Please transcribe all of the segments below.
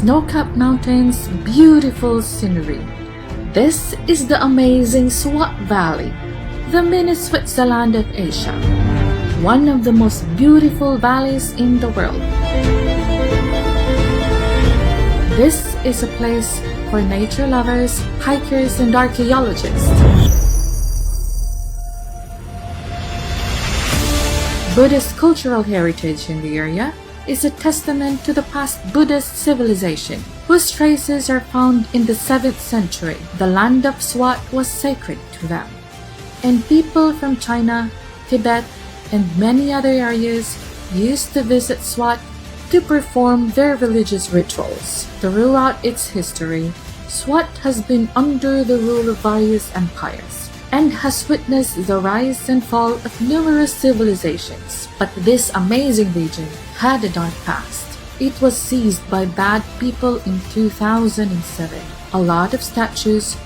snow-capped mountains, beautiful scenery. This is the amazing Swat Valley, the mini Switzerland of Asia, one of the most beautiful valleys in the world. This is a place for nature lovers, hikers, and archaeologists. Buddhist cultural heritage in the area is a testament to the past Buddhist civilization, whose traces are found in the 7th century. The land of Swat was sacred to them, and people from China, Tibet, and many other areas used to visit Swat to perform their religious rituals. Throughout its history, Swat has been under the rule of various empires and has witnessed the rise and fall of numerous civilizations. But this amazing region had a dark past. It was seized by bad people in 2007. A lot of statues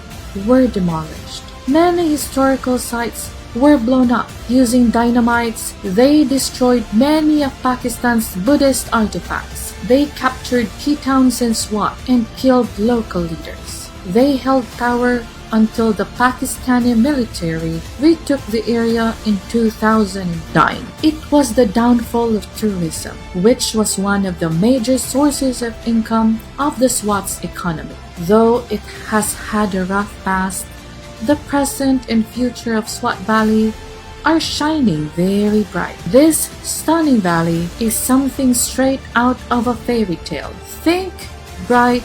were demolished. Many historical sites were blown up. Using dynamites, they destroyed many of Pakistan's Buddhist artifacts. They captured key towns in Swat and killed local leaders. They held power until the Pakistani military retook the area in 2009. It was the downfall of tourism, which was one of the major sources of income of the Swat's economy. Though it has had a rough past, the present and future of Swat Valley are shining very bright. This stunning valley is something straight out of a fairy tale. Think bright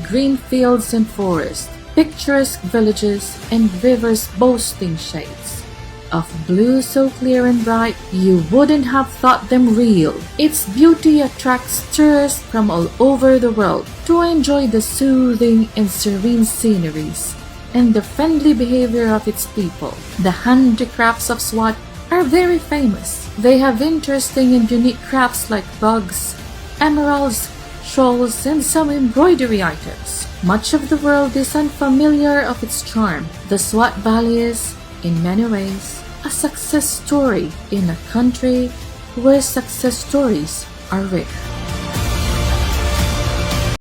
green fields and forests, picturesque villages, and rivers boasting shades of blue so clear and bright you wouldn't have thought them real. Its beauty attracts tourists from all over the world to enjoy the soothing and serene sceneries and the friendly behavior of its people. The handicrafts of Swat are very famous. They have interesting and unique crafts like rugs, emeralds, shawls, and some embroidery items. Much of the world is unfamiliar of its charm. The Swat Valley is, in many ways, a success story in a country where success stories are rare.